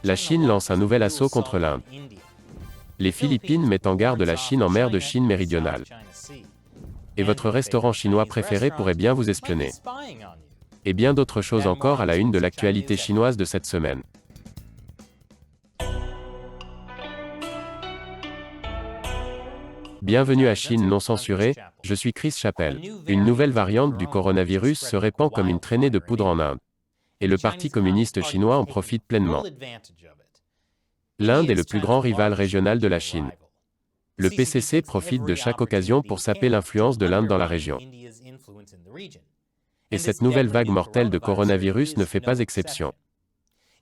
La Chine lance un nouvel assaut contre l'Inde. Les Philippines mettent en garde la Chine en mer de Chine méridionale. Et votre restaurant chinois préféré pourrait bien vous espionner. Et bien d'autres choses encore à la une de l'actualité chinoise de cette semaine. Bienvenue à Chine non censurée, je suis Chris Chappell. Une nouvelle variante du coronavirus se répand comme une traînée de poudre en Inde. Et le Parti communiste chinois en profite pleinement. L'Inde est le plus grand rival régional de la Chine. Le PCC profite de chaque occasion pour saper l'influence de l'Inde dans la région. Et cette nouvelle vague mortelle de coronavirus ne fait pas exception.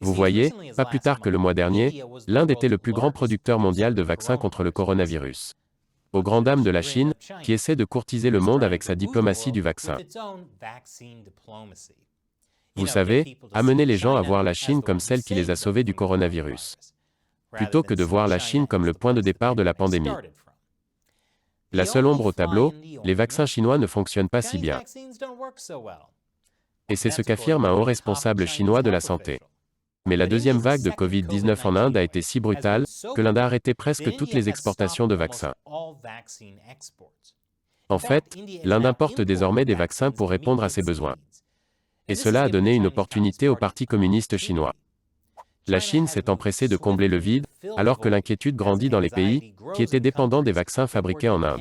Vous voyez, pas plus tard que le mois dernier, l'Inde était le plus grand producteur mondial de vaccins contre le coronavirus. Aux grandes dames de la Chine, qui essaie de courtiser le monde avec sa diplomatie du vaccin. Vous savez, amener les gens à voir la Chine comme celle qui les a sauvés du coronavirus. Plutôt que de voir la Chine comme le point de départ de la pandémie. La seule ombre au tableau, les vaccins chinois ne fonctionnent pas si bien. Et c'est ce qu'affirme un haut responsable chinois de la santé. Mais la deuxième vague de Covid-19 en Inde a été si brutale, que l'Inde a arrêté presque toutes les exportations de vaccins. En fait, l'Inde importe désormais des vaccins pour répondre à ses besoins. Et cela a donné une opportunité au Parti communiste chinois. La Chine s'est empressée de combler le vide, alors que l'inquiétude grandit dans les pays, qui étaient dépendants des vaccins fabriqués en Inde.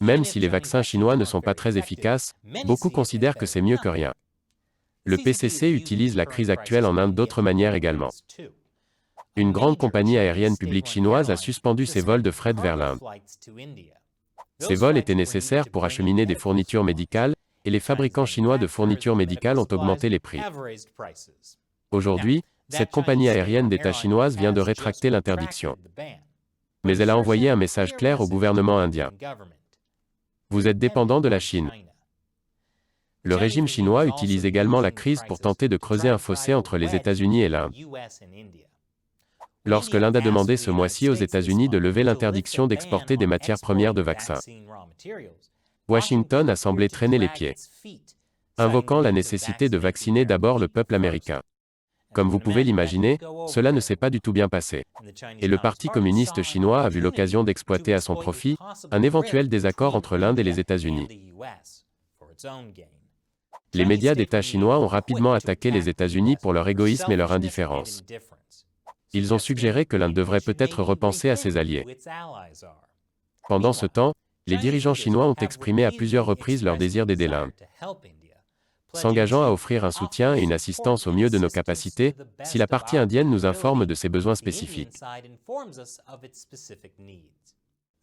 Même si les vaccins chinois ne sont pas très efficaces, beaucoup considèrent que c'est mieux que rien. Le PCC utilise la crise actuelle en Inde d'autres manières également. Une grande compagnie aérienne publique chinoise a suspendu ses vols de fret vers l'Inde. Ces vols étaient nécessaires pour acheminer des fournitures médicales, et les fabricants chinois de fournitures médicales ont augmenté les prix. Aujourd'hui, cette compagnie aérienne d'État chinoise vient de rétracter l'interdiction. Mais elle a envoyé un message clair au gouvernement indien. Vous êtes dépendant de la Chine. Le régime chinois utilise également la crise pour tenter de creuser un fossé entre les États-Unis et l'Inde. Lorsque l'Inde a demandé ce mois-ci aux États-Unis de lever l'interdiction d'exporter des matières premières de vaccins, Washington a semblé traîner les pieds, invoquant la nécessité de vacciner d'abord le peuple américain. Comme vous pouvez l'imaginer, cela ne s'est pas du tout bien passé. Et le Parti communiste chinois a vu l'occasion d'exploiter à son profit un éventuel désaccord entre l'Inde et les États-Unis. Les médias d'État chinois ont rapidement attaqué les États-Unis pour leur égoïsme et leur indifférence. Ils ont suggéré que l'Inde devrait peut-être repenser à ses alliés. Pendant ce temps, les dirigeants chinois ont exprimé à plusieurs reprises leur désir d'aider l'Inde, s'engageant à offrir un soutien et une assistance au mieux de nos capacités, si la partie indienne nous informe de ses besoins spécifiques.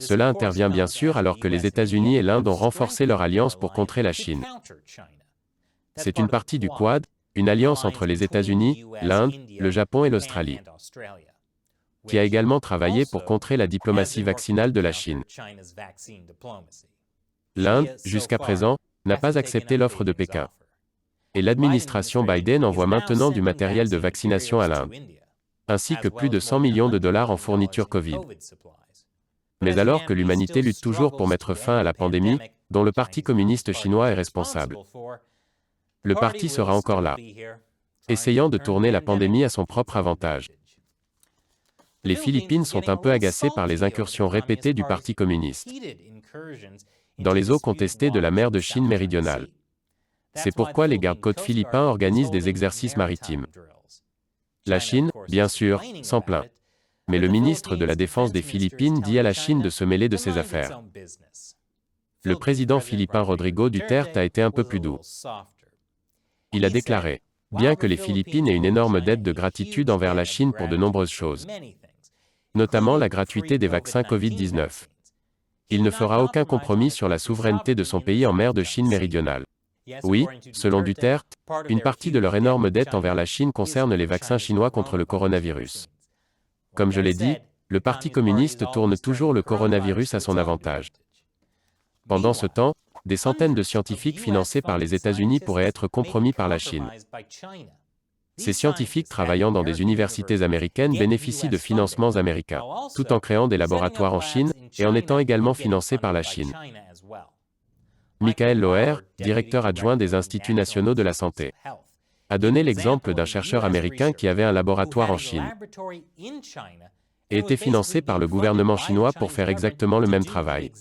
Cela intervient bien sûr alors que les États-Unis et l'Inde ont renforcé leur alliance pour contrer la Chine. C'est une partie du Quad, une alliance entre les États-Unis, l'Inde, le Japon et l'Australie, qui a également travaillé pour contrer la diplomatie vaccinale de la Chine. L'Inde, jusqu'à présent, n'a pas accepté l'offre de Pékin. Et l'administration Biden envoie maintenant du matériel de vaccination à l'Inde, ainsi que plus de 100 millions de dollars en fournitures Covid. Mais alors que l'humanité lutte toujours pour mettre fin à la pandémie, dont le Parti communiste chinois est responsable, le parti sera encore là, essayant de tourner la pandémie à son propre avantage. Les Philippines sont un peu agacées par les incursions répétées du Parti communiste dans les eaux contestées de la mer de Chine méridionale. C'est pourquoi les gardes-côtes philippins organisent des exercices maritimes. La Chine, bien sûr, s'en plaint. Mais le ministre de la Défense des Philippines dit à la Chine de se mêler de ses affaires. Le président philippin Rodrigo Duterte a été un peu plus doux. Il a déclaré, bien que les Philippines aient une énorme dette de gratitude envers la Chine pour de nombreuses choses, notamment la gratuité des vaccins Covid-19. Il ne fera aucun compromis sur la souveraineté de son pays en mer de Chine méridionale. Oui, selon Duterte, une partie de leur énorme dette envers la Chine concerne les vaccins chinois contre le coronavirus. Comme je l'ai dit, le Parti communiste tourne toujours le coronavirus à son avantage. Pendant ce temps, des centaines de scientifiques financés par les États-Unis pourraient être compromis par la Chine. Ces scientifiques travaillant dans des universités américaines bénéficient de financements américains, tout en créant des laboratoires en Chine et en étant également financés par la Chine. Michael Loher, directeur adjoint des Instituts nationaux de la santé, a donné l'exemple d'un chercheur américain qui avait un laboratoire en Chine et était financé par le gouvernement chinois pour faire exactement le même travail,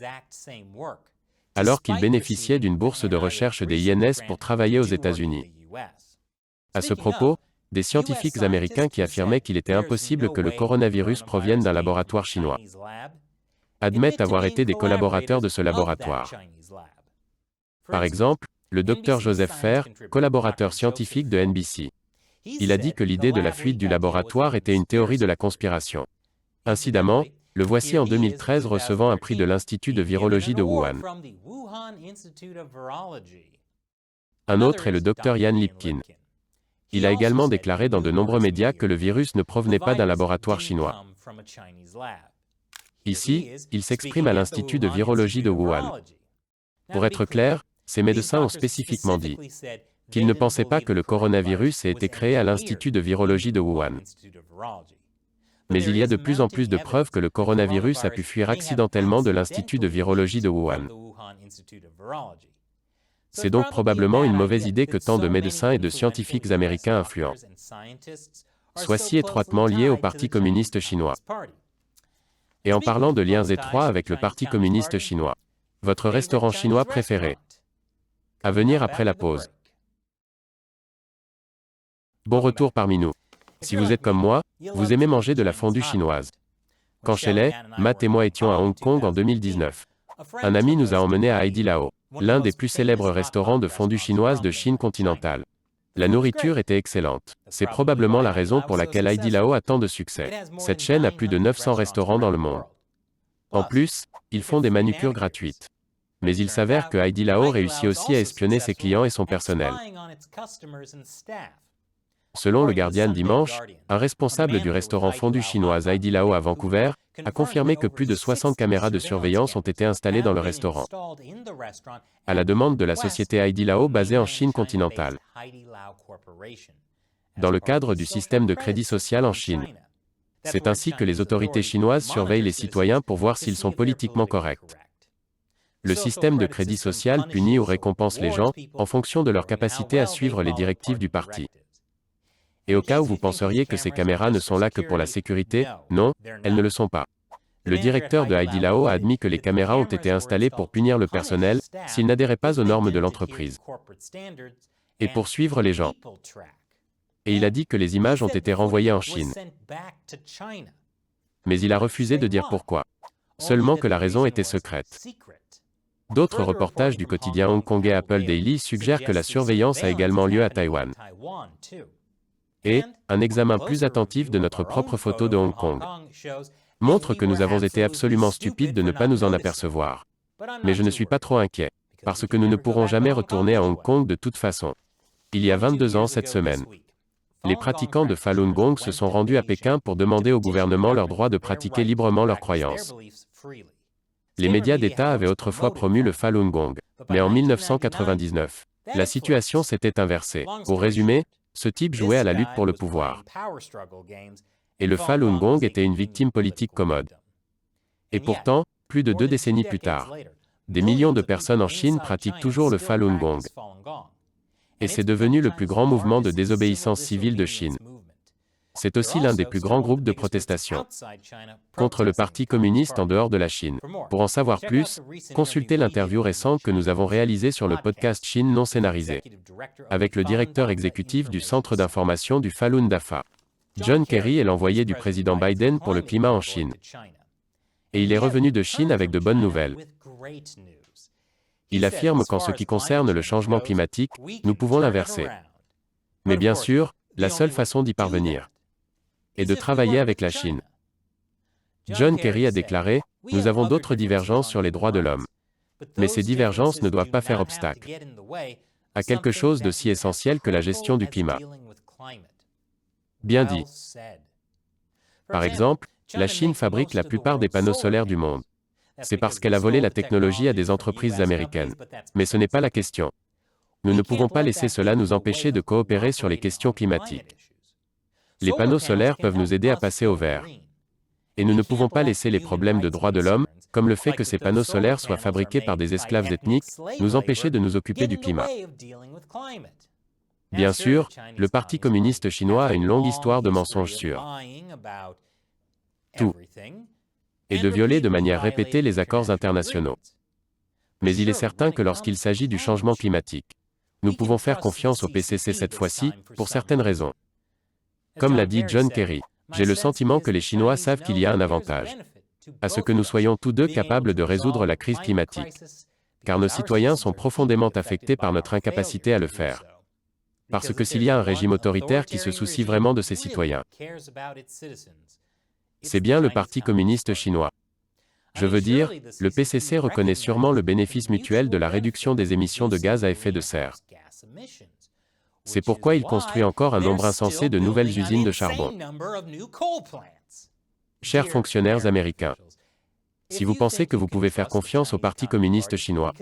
alors qu'il bénéficiait d'une bourse de recherche des INS pour travailler aux États-Unis. À ce propos, des scientifiques américains qui affirmaient qu'il était impossible que le coronavirus provienne d'un laboratoire chinois admettent avoir été des collaborateurs de ce laboratoire. Par exemple, le Dr Joseph Fair, collaborateur scientifique de NBC. Il a dit que l'idée de la fuite du laboratoire était une théorie de la conspiration. Incidemment, le voici en 2013 recevant un prix de l'Institut de virologie de Wuhan. Un autre est le Dr Ian Lipkin. Il a également déclaré dans de nombreux médias que le virus ne provenait pas d'un laboratoire chinois. Ici, il s'exprime à l'Institut de virologie de Wuhan. Pour être clair, ces médecins ont spécifiquement dit qu'ils ne pensaient pas que le coronavirus ait été créé à l'Institut de virologie de Wuhan. Mais il y a de plus en plus de preuves que le coronavirus a pu fuir accidentellement de l'Institut de virologie de Wuhan. C'est donc probablement une mauvaise idée que tant de médecins et de scientifiques américains influents soient si étroitement liés au Parti communiste chinois. Et en parlant de liens étroits avec le Parti communiste chinois, votre restaurant chinois préféré. À venir après la pause. Bon retour parmi nous. Si vous êtes comme moi, vous aimez manger de la fondue chinoise. Quand Shelley, Matt et moi étions à Hong Kong en 2019, un ami nous a emmenés à Haidilao, l'un des plus célèbres restaurants de fondue chinoise de Chine continentale. La nourriture était excellente. C'est probablement la raison pour laquelle Haidilao a tant de succès. Cette chaîne a plus de 900 restaurants dans le monde. En plus, ils font des manucures gratuites. Mais il s'avère que Haidilao réussit aussi à espionner ses clients et son personnel. Selon le Guardian dimanche, un responsable du restaurant fondue chinoise Haidilao à Vancouver a confirmé que plus de 60 caméras de surveillance ont été installées dans le restaurant, à la demande de la société Haidilao basée en Chine continentale, dans le cadre du système de crédit social en Chine. C'est ainsi que les autorités chinoises surveillent les citoyens pour voir s'ils sont politiquement corrects. Le système de crédit social punit ou récompense les gens en fonction de leur capacité à suivre les directives du parti. Et au cas où vous penseriez que ces caméras ne sont là que pour la sécurité, non, elles ne le sont pas. Le directeur de Haidilao a admis que les caméras ont été installées pour punir le personnel s'il n'adhérait pas aux normes de l'entreprise et pour suivre les gens. Et il a dit que les images ont été renvoyées en Chine. Mais il a refusé de dire pourquoi. Seulement que la raison était secrète. D'autres reportages du quotidien hongkongais Apple Daily suggèrent que la surveillance a également lieu à Taïwan. Et, un examen plus attentif de notre propre photo de Hong Kong montre que nous avons été absolument stupides de ne pas nous en apercevoir. Mais je ne suis pas trop inquiet, parce que nous ne pourrons jamais retourner à Hong Kong de toute façon. Il y a 22 ans cette semaine, les pratiquants de Falun Gong se sont rendus à Pékin pour demander au gouvernement leur droit de pratiquer librement leurs croyances. Les médias d'État avaient autrefois promu le Falun Gong, mais en 1999, la situation s'était inversée. Pour résumer, ce type jouait à la lutte pour le pouvoir. Et le Falun Gong était une victime politique commode. Et pourtant, plus de 2 décennies plus tard, des millions de personnes en Chine pratiquent toujours le Falun Gong. Et c'est devenu le plus grand mouvement de désobéissance civile de Chine. C'est aussi l'un des plus grands groupes de protestation contre le Parti communiste en dehors de la Chine. Pour en savoir plus, consultez l'interview récente que nous avons réalisée sur le podcast Chine non scénarisé, avec le directeur exécutif du Centre d'information du Falun Dafa. John Kerry est l'envoyé du président Biden pour le climat en Chine. Et il est revenu de Chine avec de bonnes nouvelles. Il affirme qu'en ce qui concerne le changement climatique, nous pouvons l'inverser. Mais bien sûr, la seule façon d'y parvenir est de travailler avec la Chine. John Kerry a déclaré, « Nous avons d'autres divergences sur les droits de l'homme. Mais ces divergences ne doivent pas faire obstacle à quelque chose d'aussi essentiel que la gestion du climat. » Bien dit. Par exemple, la Chine fabrique la plupart des panneaux solaires du monde. C'est parce qu'elle a volé la technologie à des entreprises américaines. Mais ce n'est pas la question. Nous ne pouvons pas laisser cela nous empêcher de coopérer sur les questions climatiques. Les panneaux solaires peuvent nous aider à passer au vert. Et nous ne pouvons pas laisser les problèmes de droits de l'homme, comme le fait que ces panneaux solaires soient fabriqués par des esclaves ethniques, nous empêcher de nous occuper du climat. Bien sûr, le Parti communiste chinois a une longue histoire de mensonges sur tout et de violer de manière répétée les accords internationaux. Mais il est certain que lorsqu'il s'agit du changement climatique, nous pouvons faire confiance au PCC cette fois-ci, pour certaines raisons. Comme l'a dit John Kerry, j'ai le sentiment que les Chinois savent qu'il y a un avantage à ce que nous soyons tous deux capables de résoudre la crise climatique, car nos citoyens sont profondément affectés par notre incapacité à le faire. Parce que s'il y a un régime autoritaire qui se soucie vraiment de ses citoyens, c'est bien le Parti communiste chinois. Je veux dire, le PCC reconnaît sûrement le bénéfice mutuel de la réduction des émissions de gaz à effet de serre. C'est pourquoi il construit encore un nombre insensé de nouvelles usines de charbon. Chers fonctionnaires américains, si vous pensez que vous pouvez faire confiance au Parti communiste chinois,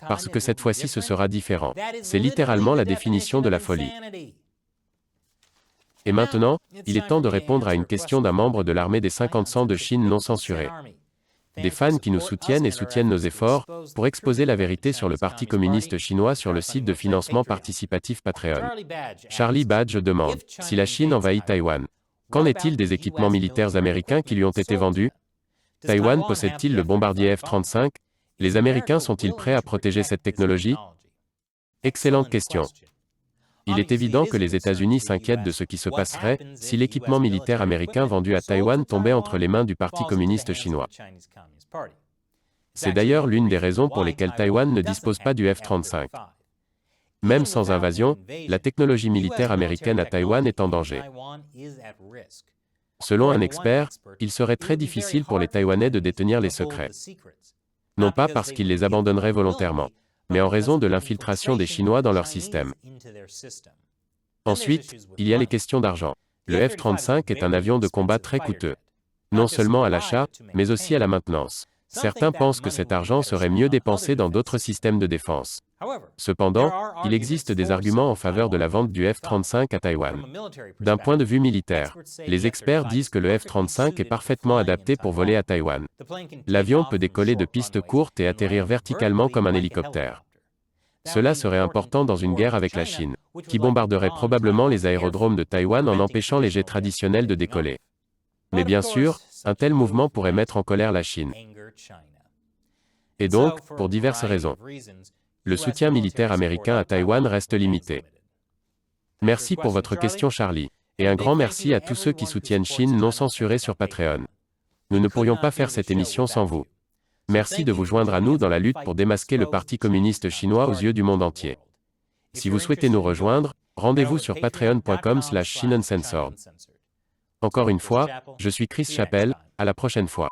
parce que cette fois-ci ce sera différent, c'est littéralement la définition de la folie. Et maintenant, il est temps de répondre à une question d'un membre de l'armée des 50 cents de Chine non censurée. Des fans qui nous soutiennent et soutiennent nos efforts pour exposer la vérité sur le Parti communiste chinois sur le site de financement participatif Patreon. Charlie Badge demande, si la Chine envahit Taïwan, qu'en est-il des équipements militaires américains qui lui ont été vendus? Taïwan possède-t-il le bombardier F-35? Les Américains sont-ils prêts à protéger cette technologie? Excellente question. Il est évident que les États-Unis s'inquiètent de ce qui se passerait si l'équipement militaire américain vendu à Taïwan tombait entre les mains du Parti communiste chinois. C'est d'ailleurs l'une des raisons pour lesquelles Taïwan ne dispose pas du F-35. Même sans invasion, la technologie militaire américaine à Taïwan est en danger. Selon un expert, il serait très difficile pour les Taïwanais de détenir les secrets. Non pas parce qu'ils les abandonneraient volontairement, mais en raison de l'infiltration des Chinois dans leur système. Ensuite, il y a les questions d'argent. Le F-35 est un avion de combat très coûteux. Non seulement à l'achat, mais aussi à la maintenance. Certains pensent que cet argent serait mieux dépensé dans d'autres systèmes de défense. Cependant, il existe des arguments en faveur de la vente du F-35 à Taïwan. D'un point de vue militaire, les experts disent que le F-35 est parfaitement adapté pour voler à Taïwan. L'avion peut décoller de pistes courtes et atterrir verticalement comme un hélicoptère. Cela serait important dans une guerre avec la Chine, qui bombarderait probablement les aérodromes de Taïwan en empêchant les jets traditionnels de décoller. Mais bien sûr, un tel mouvement pourrait mettre en colère la Chine. Et donc, pour diverses raisons, le soutien militaire américain à Taïwan reste limité. Merci pour votre question Charlie, et un grand merci à tous ceux qui soutiennent Chine non censurée sur Patreon. Nous ne pourrions pas faire cette émission sans vous. Merci de vous joindre à nous dans la lutte pour démasquer le Parti communiste chinois aux yeux du monde entier. Si vous souhaitez nous rejoindre, rendez-vous sur patreon.com/ChinUncensored. Encore une fois, je suis Chris Chappell, à la prochaine fois.